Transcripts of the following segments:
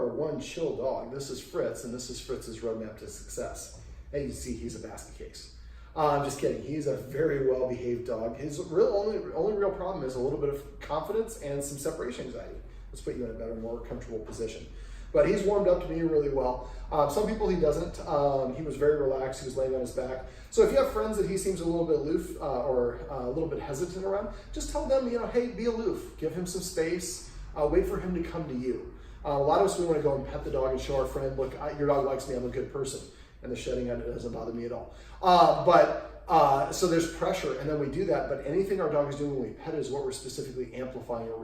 are one chill dog. This is Fritz, and this is Fritz's roadmap to success. And you can see he's a basket case. I'm just kidding. He's a very well-behaved dog. His only real problem is a little bit of confidence and some separation anxiety. Let's put you in a better, more comfortable position. But he's warmed up to me really well. Some people he doesn't. He was very relaxed. He was laying on his back. So if you have friends that he seems a little bit aloof or a little bit hesitant around, just tell them, hey, be aloof. Give him some space. Wait for him to come to you. A lot of us, we want to go and pet the dog and show our friend, look, your dog likes me. I'm a good person. And the shedding doesn't bother me at all. So there's pressure, and then we do that, but anything our dog is doing when we pet it is what we're specifically amplifying or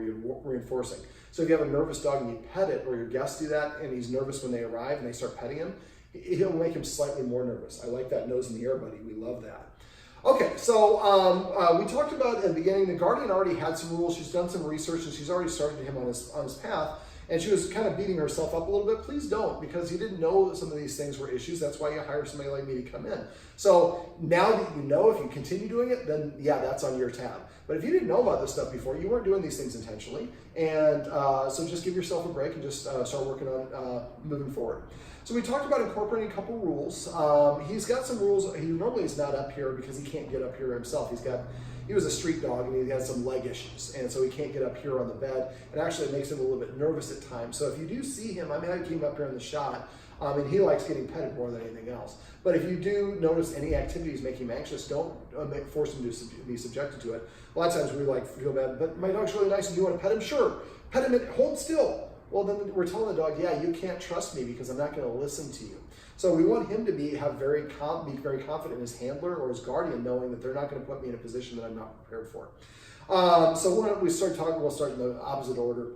reinforcing. So if you have a nervous dog and you pet it, or your guests do that, and he's nervous when they arrive and they start petting him, he'll make him slightly more nervous. I like that nose in the air, buddy. We love that. Okay, so we talked about at the beginning, the guardian already had some rules. She's done some research, and she's already started him on his path. And she was kind of beating herself up a little bit. Please don't, because you didn't know that some of these things were issues. That's why you hire somebody like me to come in. So now that you know, if you continue doing it, then yeah, that's on your tab. But if you didn't know about this stuff before, you weren't doing these things intentionally. And so just give yourself a break and just start working on moving forward. So we talked about incorporating a couple rules. He's got some rules. He normally is not up here because he can't get up here himself. He was a street dog and he had some leg issues, and so he can't get up here on the bed, and actually it makes him a little bit nervous at times. So if you do see him, I came up here in the shot, and he likes getting petted more than anything else. But if you do notice any activities make him anxious, don't force him to be subjected to it. A lot of times we feel bad, but my dog's really nice and you want to pet him? Sure, pet him and hold still. Well, then we're telling the dog, yeah, you can't trust me because I'm not going to listen to you. So we want him to be very confident in his handler or his guardian, knowing that they're not going to put me in a position that I'm not prepared for. So when we start talking, we'll start in the opposite order.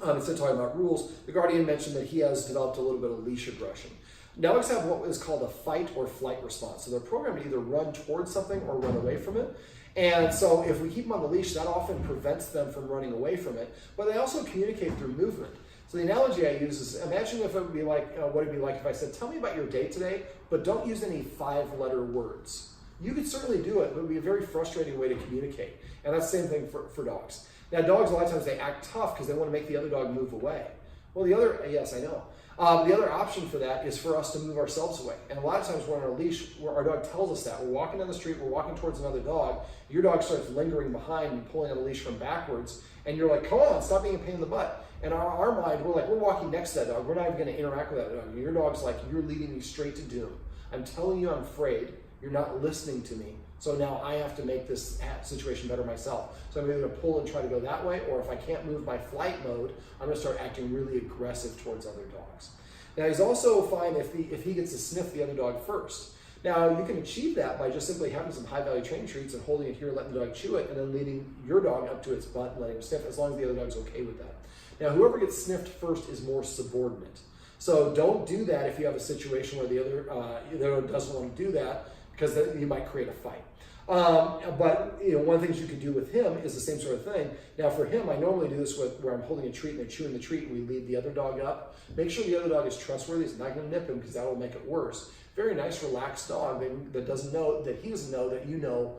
Instead of talking about rules, the guardian mentioned that he has developed a little bit of leash aggression. Dogs have what is called a fight or flight response. So they're programmed to either run towards something or run away from it. And so if we keep them on the leash, that often prevents them from running away from it. But they also communicate through movement. So the analogy I use is, imagine if it would be like, what it'd be like if I said, tell me about your day today, but don't use any 5-letter words. You could certainly do it, but it would be a very frustrating way to communicate. And that's the same thing for dogs. Now dogs, a lot of times they act tough because they want to make the other dog move away. Well, yes, I know. The other option for that is for us to move ourselves away. And a lot of times we're on our leash, where our dog tells us that. We're walking down the street, we're walking towards another dog, your dog starts lingering behind and pulling on the leash from backwards, and you're like, come on, stop being a pain in the butt. And our mind, we're walking next to that dog, we're not even going to interact with that dog. And your dog's like, you're leading me straight to doom. I'm telling you I'm afraid, you're not listening to me, so now I have to make this situation better myself. So I'm either going to pull and try to go that way, or if I can't move my flight mode, I'm going to start acting really aggressive towards other dogs. Now he's also fine if he gets to sniff the other dog first. Now you can achieve that by just simply having some high-value training treats and holding it here, letting the dog chew it, and then leading your dog up to its butt and letting him sniff, as long as the other dog's okay with that. Now whoever gets sniffed first is more subordinate. So don't do that if you have a situation where the other doesn't want to do that, because then you might create a fight. But one of the things you could do with him is the same sort of thing. Now for him, I normally do this where I'm holding a treat and they're chewing the treat and we lead the other dog up. Make sure the other dog is trustworthy. It's not going to nip him because that will make it worse. Very nice, relaxed dog that doesn't know that he doesn't know that you know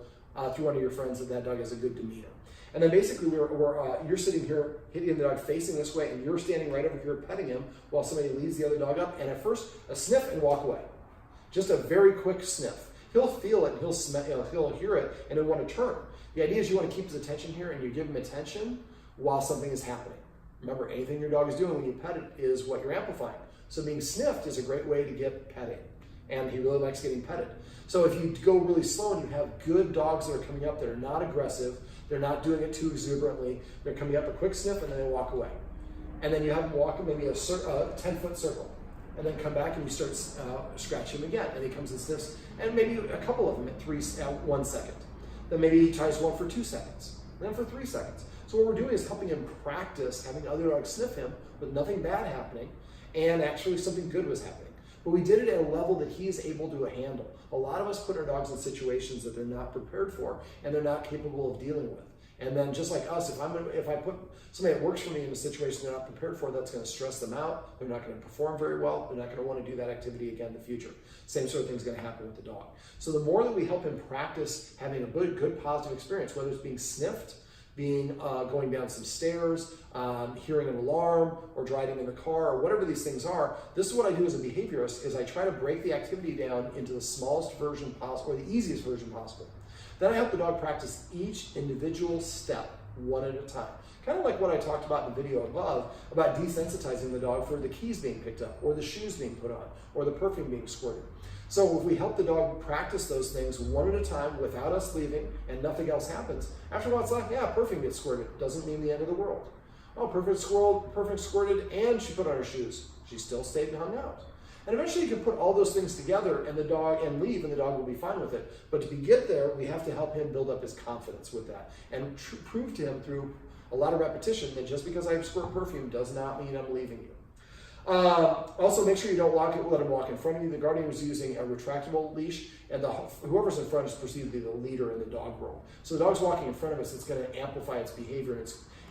through one of your friends that dog has a good demeanor. And then basically you're sitting here hitting the dog facing this way and you're standing right over here petting him while somebody leads the other dog up. And at first, a sniff and walk away. Just a very quick sniff. He'll feel it, and he'll hear it, and he'll want to turn. The idea is you want to keep his attention here, and you give him attention while something is happening. Remember, anything your dog is doing when you pet it is what you're amplifying. So being sniffed is a great way to get petting, and he really likes getting petted. So if you go really slow and you have good dogs that are coming up that are not aggressive, they're not doing it too exuberantly, they're coming up a quick sniff, and then they walk away. And then you have them walk maybe a 10-foot circle. And then come back and you start scratching him again. And he comes and sniffs, and maybe a couple of them at 1 second. Then maybe he tries one for 2 seconds, and then for 3 seconds. So what we're doing is helping him practice having other dogs sniff him with nothing bad happening, and actually something good was happening. But we did it at a level that he is able to handle. A lot of us put our dogs in situations that they're not prepared for, and they're not capable of dealing with. And then just like us, if I put somebody that works for me in a situation they're not prepared for, that's going to stress them out. They're not going to perform very well. They're not going to want to do that activity again in the future. Same sort of thing is going to happen with the dog. So the more that we help him practice having a good positive experience, whether it's being sniffed, going down some stairs, hearing an alarm, or driving in the car, or whatever these things are. This is what I do as a behaviorist, is I try to break the activity down into the smallest version possible, or the easiest version possible. Then I help the dog practice each individual step one at a time. Kind of like what I talked about in the video above, about desensitizing the dog for the keys being picked up, or the shoes being put on, or the perfume being squirted. So if we help the dog practice those things one at a time without us leaving and nothing else happens, after a while it's like, yeah, perfume gets squirted. Doesn't mean the end of the world. Oh, perfume squirted and she put on her shoes. She still stayed and hung out. And eventually you can put all those things together and leave, and the dog will be fine with it. But to get there, we have to help him build up his confidence with that and prove to him through a lot of repetition that just because I squirt perfume does not mean I'm leaving you. Also, make sure you don't let him walk in front of you. The guardian is using a retractable leash, and whoever's in front is perceived to be the leader in the dog world. So the dog's walking in front of us, it's going to amplify its behavior.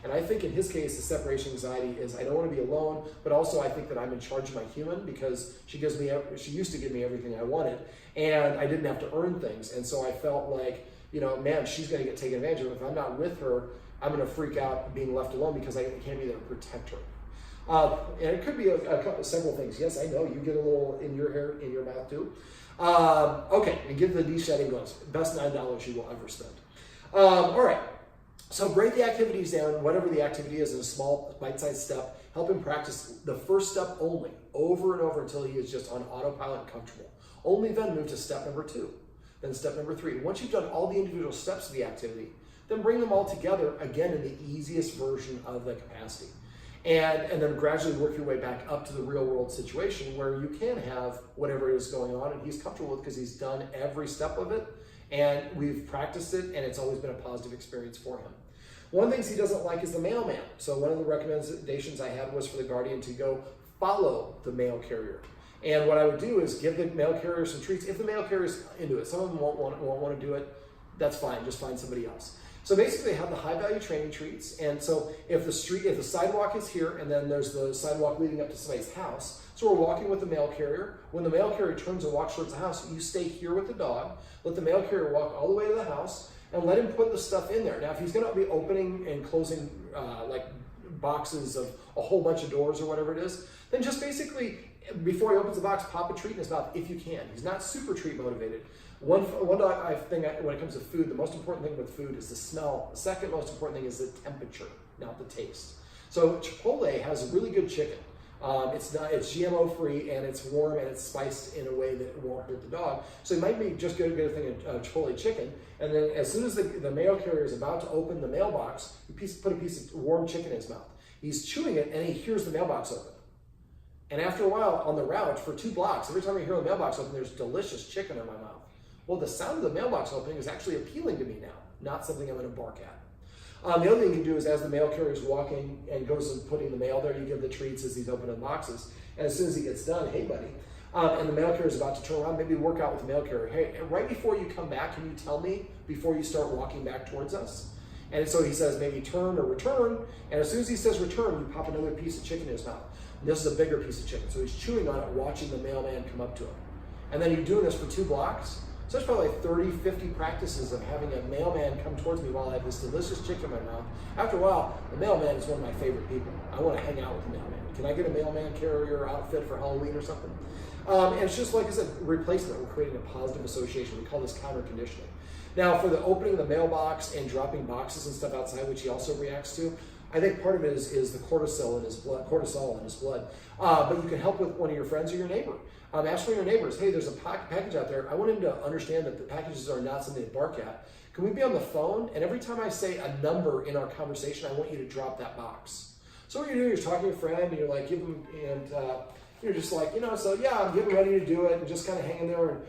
And I think in his case, the separation anxiety is I don't want to be alone, but also I think that I'm in charge of my human, because she used to give me everything I wanted, and I didn't have to earn things. And so I felt like, man, she's going to get taken advantage of. If I'm not with her, I'm going to freak out being left alone because I can't be there to protect her. And it could be several things. Yes, I know you get a little in your hair, in your mouth too. Okay, and give the de-shedding gloves. Best $9 you will ever spend. All right, so break the activities down, whatever the activity is, in a small bite-sized step. Help him practice the first step only, over and over until he is just on autopilot and comfortable. Only then move to step number 2, then step number 3. Once you've done all the individual steps of the activity, then bring them all together again in the easiest version of the capacity. And then gradually work your way back up to the real world situation where you can have whatever is going on and he's comfortable with, because he's done every step of it and we've practiced it and it's always been a positive experience for him. One of the things he doesn't like is the mailman. So one of the recommendations I had was for the guardian to go follow the mail carrier. And what I would do is give the mail carrier some treats. If the mail carrier's into it, some of them won't want to do it, that's fine, just find somebody else. So basically they have the high value training treats. And so if the sidewalk is here and then there's the sidewalk leading up to somebody's house, so we're walking with the mail carrier. When the mail carrier turns and walks towards the house, you stay here with the dog, let the mail carrier walk all the way to the house and let him put the stuff in there. Now, if he's gonna be opening and closing like boxes of a whole bunch of doors or whatever it is, then just basically, before he opens the box, pop a treat in his mouth if you can. He's not super treat motivated. One thing when it comes to food, the most important thing with food is the smell. The second most important thing is the temperature, not the taste. So Chipotle has really good chicken. It's GMO free and it's warm and it's spiced in a way that it won't hurt the dog. So it might be just get a thing of Chipotle chicken, and then as soon as the mail carrier is about to open the mailbox, you put a piece of warm chicken in his mouth. He's chewing it and he hears the mailbox open. And after a while on the route for 2 blocks, every time I hear the mailbox open, there's delicious chicken in my mouth. Well, the sound of the mailbox opening is actually appealing to me now, not something I'm going to bark at. The other thing you can do is as the mail carrier is walking and goes and putting the mail there, you give the treats as he's opening boxes. And as soon as he gets done, hey buddy, and the mail carrier is about to turn around, maybe work out with the mail carrier. Hey, right before you come back, can you tell me before you start walking back towards us? And so he says maybe turn or return. And as soon as he says return, you pop another piece of chicken in his mouth. And this is a bigger piece of chicken. So he's chewing on it, watching the mailman come up to him. And then you're doing this for 2 blocks. So there's probably like 30, 50 practices of having a mailman come towards me while I have this delicious chicken in my mouth. After a while, the mailman is one of my favorite people. I want to hang out with the mailman. Can I get a mailman carrier outfit for Halloween or something? And it's just like I said, replacement. We're creating a positive association. We call this counter conditioning. Now, for the opening of the mailbox and dropping boxes and stuff outside, which he also reacts to, I think part of it is the cortisol in his blood. But you can help with one of your friends or your neighbor. Ask one of your neighbors, hey, there's a package out there. I want him to understand that the packages are not something to bark at. Can we be on the phone? And every time I say a number in our conversation, I want you to drop that box. So what you're doing, you're talking to a friend and you're like, give them, and you're just like, so yeah, I'm getting ready to do it and just kind of hanging there. And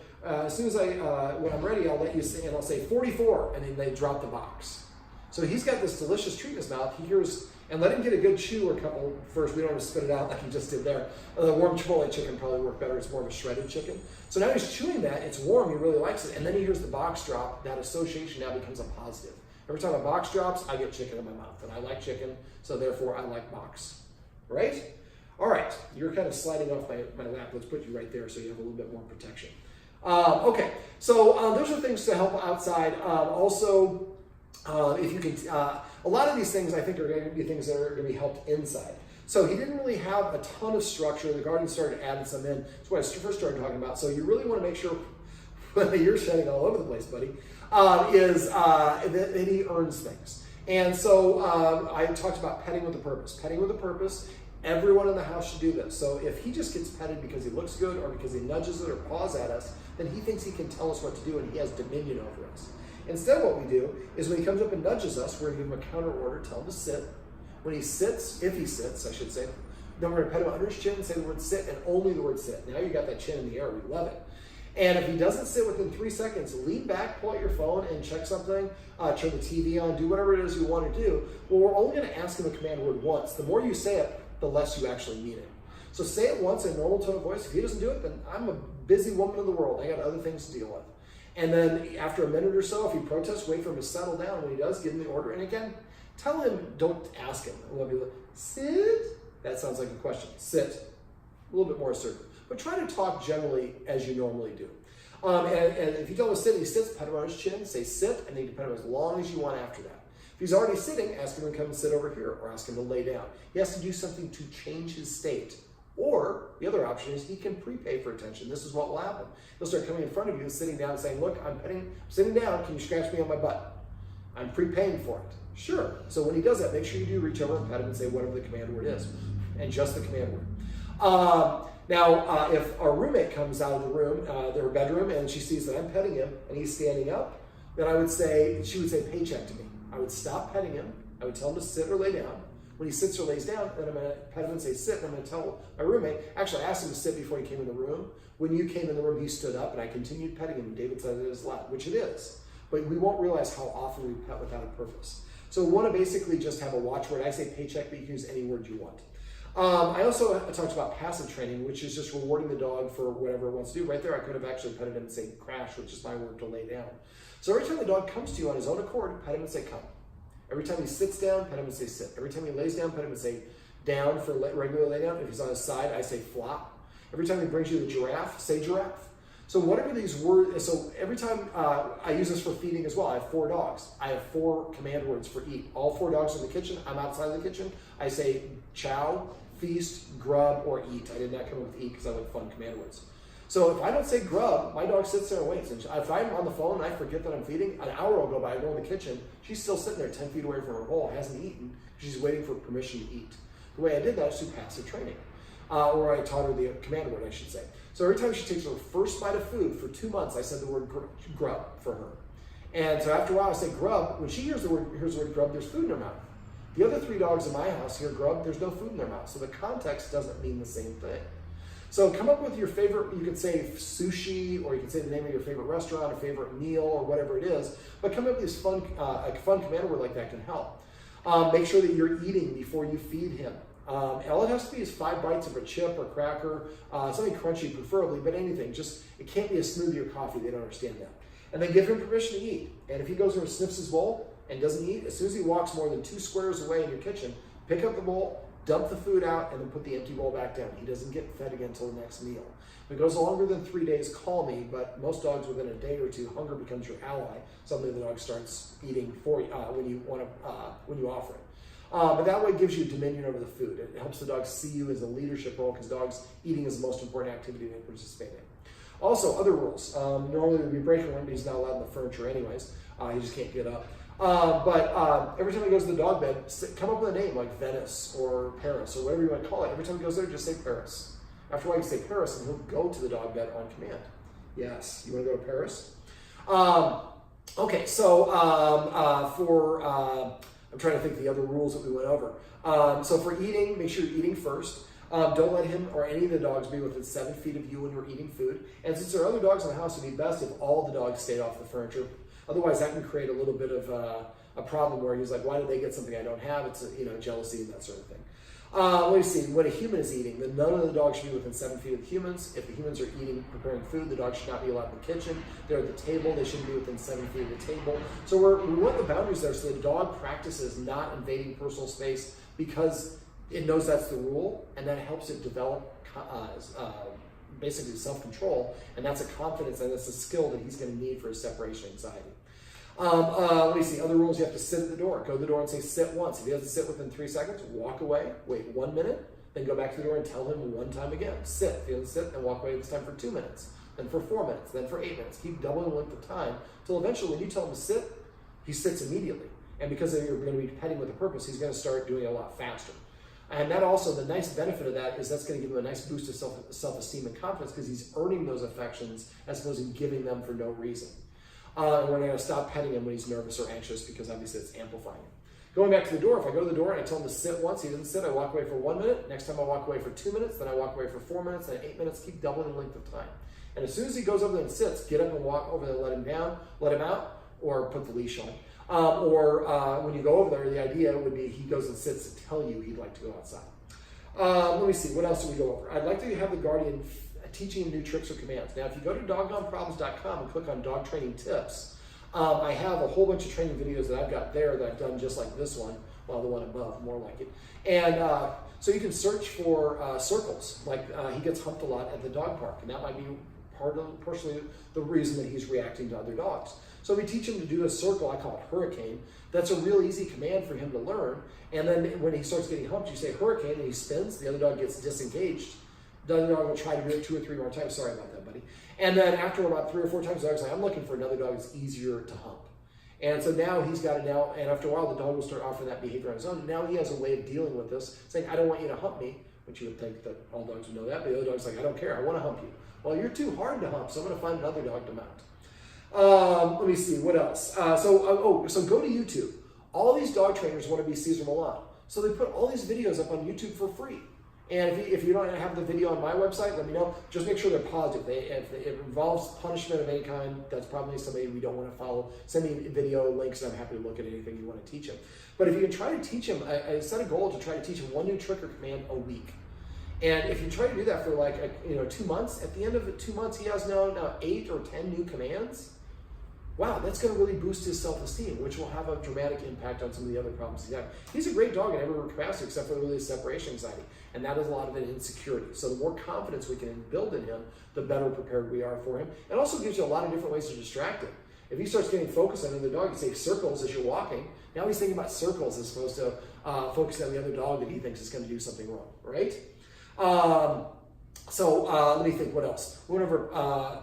as soon as when I'm ready, I'll let you say, and I'll say 44, and then they drop the box. So he's got this delicious treat in his mouth. He hears, and let him get a good chew or a couple first. We don't have to spit it out like he just did there. The warm Chipotle chicken probably work better. It's more of a shredded chicken. So now he's chewing that. It's warm. He really likes it. And then he hears the box drop. That association now becomes a positive. Every time a box drops, I get chicken in my mouth. And I like chicken, so therefore I like box. Right? All right. You're kind of sliding off my lap. Let's put you right there so you have a little bit more protection. Okay. So those are things to help outside. Also, If you can, a lot of these things I think are going to be things that are going to be helped inside. So he didn't really have a ton of structure. The garden started adding some in. That's what I first started talking about. So you really want to make sure, you're shedding all over the place, buddy, that he earns things. And so I talked about petting with a purpose. Petting with a purpose, everyone in the house should do this. So if he just gets petted because he looks good or because he nudges it or paws at us, then he thinks he can tell us what to do and he has dominion over us. Instead, what we do is when he comes up and nudges us, we're going to give him a counter order, tell him to sit. When he sits, if he sits, I should say, then we're going to pet him under his chin and say the word sit and only the word sit. Now you got that chin in the air. We love it. And if he doesn't sit within 3 seconds, lean back, pull out your phone, and check something, turn the TV on, do whatever it is you want to do. Well, we're only going to ask him a command word once. The more you say it, the less you actually mean it. So say it once in a normal tone of voice. If he doesn't do it, then I'm a busy woman of the world. I got other things to deal with. And then after a minute or so, if he protests, wait for him to settle down. When he does, give him the order. And again, tell him, don't ask him. We'll be like, sit. That sounds like a question. Sit. A little bit more assertive. But try to talk generally as you normally do. And if you tell him to sit and he sits, pet him on his chin, say sit, and then you can pet him as long as you want after that. If he's already sitting, ask him to come and sit over here, or ask him to lay down. He has to do something to change his state. Or the other option is he can prepay for attention. This is what will happen. He'll start coming in front of you and sitting down and saying, look, I'm sitting down, can you scratch me on my butt? I'm prepaying for it. Sure. So when he does that, make sure you do reach over and pet him and say whatever the command word is. And just the command word. Now, if our roommate comes out of the room, their bedroom, and she sees that I'm petting him and he's standing up, then she would say, paycheck to me. I would stop petting him. I would tell him to sit or lay down. When he sits or lays down, then I'm going to pet him and say sit, and I'm going to tell my roommate, actually I asked him to sit before he came in the room. When you came in the room, he stood up, and I continued petting him, and David said it is loud, which it is. But we won't realize how often we pet without a purpose. So we want to basically just have a watchword. I say paycheck, but you can use any word you want. I also talked about passive training, which is just rewarding the dog for whatever it wants to do. Right there, I could have actually petted him and say crash, which is my word to lay down. So every time the dog comes to you on his own accord, pet him and say come. Every time he sits down, pet him and say sit. Every time he lays down, pet him and say down for regular lay down. If he's on his side, I say flop. Every time he brings you the giraffe, say giraffe. So whatever these words, so every time I use this for feeding as well. I have 4 dogs. I have 4 command words for eat. All 4 dogs are in the kitchen. I'm outside of the kitchen. I say chow, feast, grub, or eat. I did not come up with eat because I like fun command words. So if I don't say grub, my dog sits there and waits. And if I'm on the phone and I forget that I'm feeding, an hour will go by, I go in the kitchen, she's still sitting there 10 feet away from her bowl, hasn't eaten, she's waiting for permission to eat. The way I did that is through passive training. Or I taught her the command word, I should say. So every time she takes her first bite of food, for 2 months, I said the word grub for her. And so after a while, I say grub. When she hears the word grub, there's food in her mouth. The other 3 dogs in my house hear grub, there's no food in their mouth. So the context doesn't mean the same thing. So come up with your favorite, you could say sushi, or you could say the name of your favorite restaurant, a favorite meal, or whatever it is. But come up with this fun command word like that can help. Make sure that you're eating before you feed him. All it has to be is 5 bites of a chip or cracker, something crunchy preferably, but anything. Just, it can't be a smoothie or coffee, they don't understand that. And then give him permission to eat. And if he goes over and sniffs his bowl and doesn't eat, as soon as he walks more than 2 squares away in your kitchen, pick up the bowl, dump the food out, and then put the empty bowl back down. He doesn't get fed again until the next meal. If it goes longer than 3 days, call me, but most dogs within a day or 2, hunger becomes your ally, something the dog starts eating for you when you offer it. But that way it gives you dominion over the food. It helps the dog see you as a leadership role because dogs eating is the most important activity they participate in. Also, other rules. Normally we'd be breaking one, but he's not allowed in the furniture anyways. He just can't get up. But every time he goes to the dog bed, come up with a name like Venice or Paris or whatever you want to call it. Every time he goes there, just say Paris. After a while, you say Paris, and he'll go to the dog bed on command. Yes, you want to go to Paris? Okay, so I'm trying to think of the other rules that we went over. So for eating, make sure you're eating first. Don't let him or any of the dogs be within 7 feet of you when you're eating food. And since there are other dogs in the house, it would be best if all the dogs stayed off the furniture. Otherwise, that can create a little bit of a problem where he's like, why did they get something I don't have? It's jealousy and that sort of thing. Let me see. When a human is eating, then none of the dogs should be within 7 feet of the humans. If the humans are preparing food, the dogs should not be allowed in the kitchen. They're at the table. They shouldn't be within 7 feet of the table. So we want the boundaries there so the dog practices not invading personal space because it knows that's the rule, and that helps it develop basically self-control, and that's a confidence and that's a skill that he's going to need for his separation anxiety. Let me see, other rules: you have to sit at the door. Go to the door and say sit once. If he doesn't sit within 3 seconds, walk away, wait 1 minute, then go back to the door and tell him one time again. Sit. If he doesn't sit, then walk away this time for 2 minutes, then for 4 minutes, then for 8 minutes. Keep doubling the length of time until eventually when you tell him to sit, he sits immediately. And because you're going to be petting with a purpose, he's going to start doing it a lot faster. And that also, the nice benefit of that is that's going to give him a nice boost of self-esteem and confidence because he's earning those affections as opposed to giving them for no reason. And we're going to stop petting him when he's nervous or anxious because obviously it's amplifying him. Going back to the door, if I go to the door and I tell him to sit once, he doesn't sit, I walk away for 1 minute. Next time I walk away for 2 minutes, then I walk away for 4 minutes, then 8 minutes. Keep doubling the length of time. And as soon as he goes over there and sits, get up and walk over there, let him down, let him out, or put the leash on. When you go over there, the idea would be he goes and sits to tell you he'd like to go outside. Let me see, what else do we go over? I'd like to have the guardian teaching him new tricks or commands. Now, if you go to doggoneproblems.com and click on dog training tips, I have a whole bunch of training videos that I've got there that I've done just like this one, well, the one above, more like it. And so you can search for circles, like he gets humped a lot at the dog park, and that might be partially the reason that he's reacting to other dogs. So we teach him to do a circle, I call it hurricane. That's a real easy command for him to learn. And then when he starts getting humped, you say hurricane, and he spins, the other dog gets disengaged. The other dog will try to do it 2 or 3 more times. Sorry about that, buddy. And then after about 3 or 4 times, the dog's like, I'm looking for another dog that's easier to hump. And so now he's got it now, and after a while, the dog will start offering that behavior on his own. Now he has a way of dealing with this, saying, I don't want you to hump me, which you would think that all dogs would know that, but the other dog's like, I don't care, I want to hump you. Well, you're too hard to hump, so I'm going to find another dog to mount. Let me see, what else? So go to YouTube. All these dog trainers want to be Cesar Millan. So they put all these videos up on YouTube for free. And if you don't have the video on my website, let me know. Just make sure they're positive. If it involves punishment of any kind, that's probably somebody we don't want to follow. Send me video links, and I'm happy to look at anything you want to teach him. But if you can try to teach him, I set a goal to try to teach him 1 new trick or command a week. And if you try to do that for 2 months, at the end of the 2 months, he has now 8 or 10 new commands. Wow, that's going to really boost his self-esteem, which will have a dramatic impact on some of the other problems he's having. He's a great dog in every capacity except for really separation anxiety, and that is a lot of it insecurity. So the more confidence we can build in him, the better prepared we are for him. It also gives you a lot of different ways to distract him. If he starts getting focused on the other dog, you say circles as you're walking. Now he's thinking about circles as opposed to focusing on the other dog that he thinks is going to do something wrong, right? Let me think, what else? We went over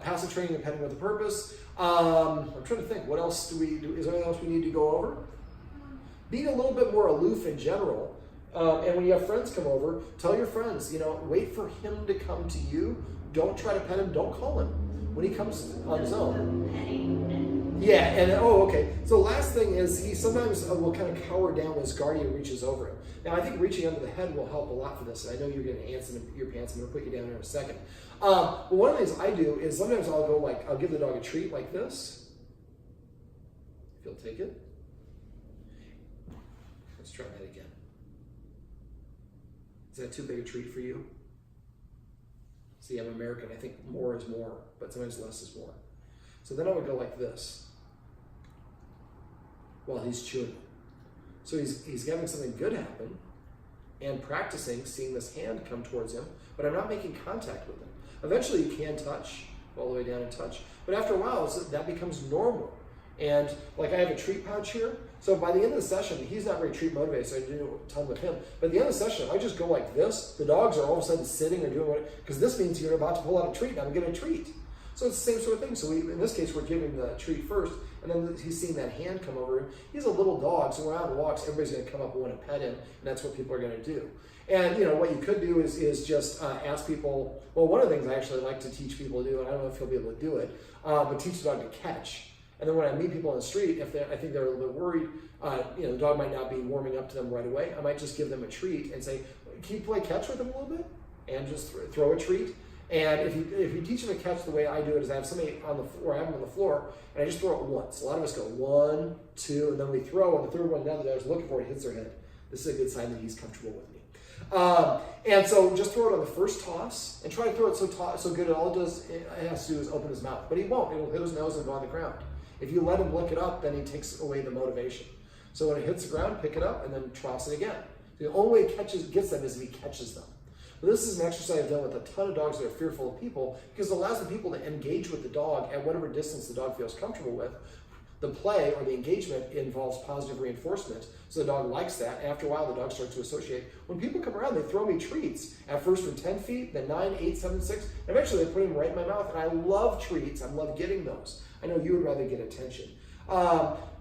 passive training and petting with a purpose. I'm trying to think, what else do we do? Is there anything else we need to go over? Being a little bit more aloof in general. And when you have friends come over, tell your friends, wait for him to come to you. Don't try to pet him. Don't call him when he comes on his own. Yeah, and okay. So last thing is he sometimes will kind of cower down when his guardian reaches over him. Now I think reaching under the head will help a lot for this. And I know you're getting ants in your pants. I'm going to put you down here in a second. But one of the things I do is sometimes I'll give the dog a treat like this. If you'll take it. Let's try that again. Is that too big a treat for you? See, I'm American. I think more is more, but sometimes less is more. So then I would go like this while he's chewing. So he's having something good happen and practicing seeing this hand come towards him, but I'm not making contact with him. Eventually you can touch, all the way down and touch, but after a while that becomes normal. And like I have a treat pouch here, so by the end of the session, he's not very treat motivated, so I do a ton with him. But at the end of the session, I just go like this. The dogs are all of a sudden sitting or doing what, because this means you're about to pull out a treat, and I'm getting a treat. So it's the same sort of thing. So in this case, we're giving the treat first, and then he's seeing that hand come over him. He's a little dog, so when we're out on walks, everybody's going to come up and want to pet him, and that's what people are going to do. And what you could do is just ask people. Well, one of the things I actually like to teach people to do, and I don't know if you'll be able to do it, but teach the dog to catch. And then when I meet people on the street, if I think they're a little bit worried, the dog might not be warming up to them right away. I might just give them a treat and say, "Can you play catch with them a little bit?" And just throw a treat. And if you teach them to catch the way I do it, is I have somebody on the floor, I have them on the floor, and I just throw it once. A lot of us go 1, 2, and then we throw, and the third one, now the dog's looking for it, hits their head. This is a good sign that he's comfortable with me. And so just throw it on the first toss, and try to throw it so good. All it has to do is open his mouth, but he won't. It'll hit his nose and go on the ground. If you let him lick it up, then he takes away the motivation. So when it hits the ground, pick it up and then toss it again. The only way he gets them is if he catches them. But this is an exercise I've done with a ton of dogs that are fearful of people, because it allows the people to engage with the dog at whatever distance the dog feels comfortable with. The play or the engagement involves positive reinforcement, so the dog likes that. After a while, the dog starts to associate. When people come around, they throw me treats. At first from 10 feet, then 9, 8, 7, 6. And eventually they put them right in my mouth, and I love treats. I love getting those. I know you would rather get attention.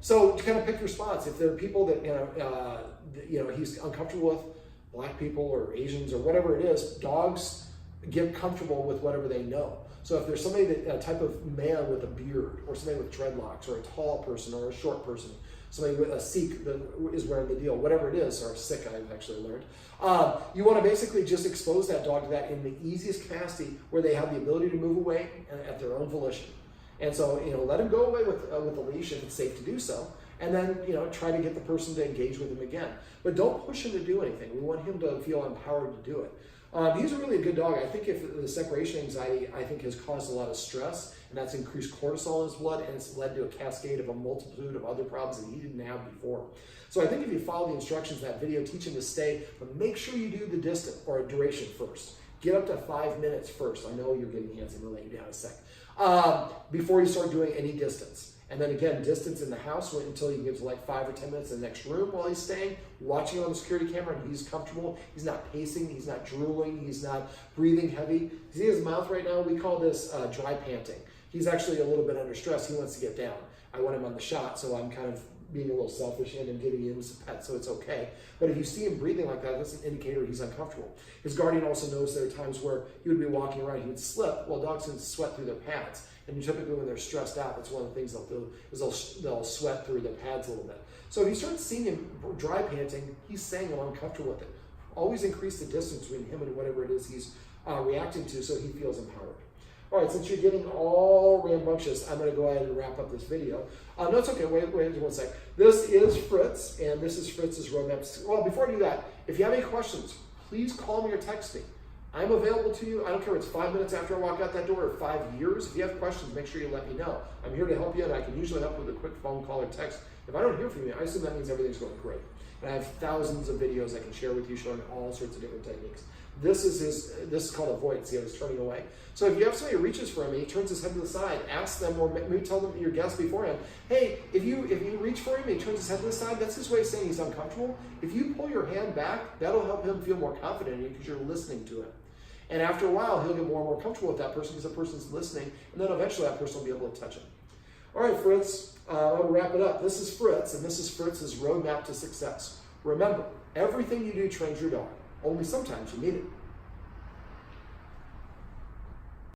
So to kind of pick your spots. If there are people that he's uncomfortable with, black people or Asians or whatever it is, dogs get comfortable with whatever they know. So if there's somebody that, a type of man with a beard, or somebody with dreadlocks, or a tall person, or a short person, somebody with a Sikh that is wearing the deal, whatever it is, or a Sikh, I've actually learned, you want to basically just expose that dog to that in the easiest capacity where they have the ability to move away at their own volition. And so, let them go away with the leash if it's safe to do so, and then, try to get the person to engage with him again. But don't push him to do anything. We want him to feel empowered to do it. He's a really good dog. I think if the separation anxiety, has caused a lot of stress, and that's increased cortisol in his blood, and it's led to a cascade of a multitude of other problems that he didn't have before. So I think if you follow the instructions in that video, teach him to stay, but make sure you do the distance or duration first. Get up to 5 minutes first. I know you're getting handsy. I'm going to let you down in a sec. Before you start doing any distance. And then again, distance in the house until you get to like 5 or 10 minutes in the next room while he's staying, watching on the security camera, and he's comfortable. He's not pacing, he's not drooling, he's not breathing heavy. See his mouth right now? We call this dry panting. He's actually a little bit under stress. He wants to get down. I want him on the shot, so I'm kind of being a little selfish and I'm giving him a pet, so it's okay. But if you see him breathing like that, that's an indicator he's uncomfortable. His guardian also knows there are times where he would be walking around, he would slip. Well, dogs can sweat through their pads. And typically when they're stressed out, that's one of the things they'll do, is they'll sweat through their pads a little bit. So if you start seeing him dry panting, he's saying, I'm uncomfortable with it. Always increase the distance between him and whatever it is he's reacting to so he feels empowered. All right, since you're getting all rambunctious, I'm going to go ahead and wrap up this video. No, it's okay. Wait 1 sec. This is Fritz, and this is Fritz's roadmap. Well, before I do that, if you have any questions, please call me or text me. I'm available to you. I don't care if it's 5 minutes after I walk out that door or 5 years. If you have questions, make sure you let me know. I'm here to help you, and I can usually help with a quick phone call or text. If I don't hear from you, I assume that means everything's going great. And I have thousands of videos I can share with you showing all sorts of different techniques. This is called avoidance. See how he's turning away? So if you have somebody who reaches for him and he turns his head to the side, ask them, or maybe tell them, your guest beforehand, hey, if you reach for him and he turns his head to the side, that's his way of saying he's uncomfortable. If you pull your hand back, that'll help him feel more confident in you because you're listening to him. And after a while, he'll get more and more comfortable with that person because the person's listening, and then eventually that person will be able to touch him. All right, Fritz, I'm going to wrap it up. This is Fritz, and this is Fritz's roadmap to success. Remember, everything you do trains your dog. Only sometimes you need it.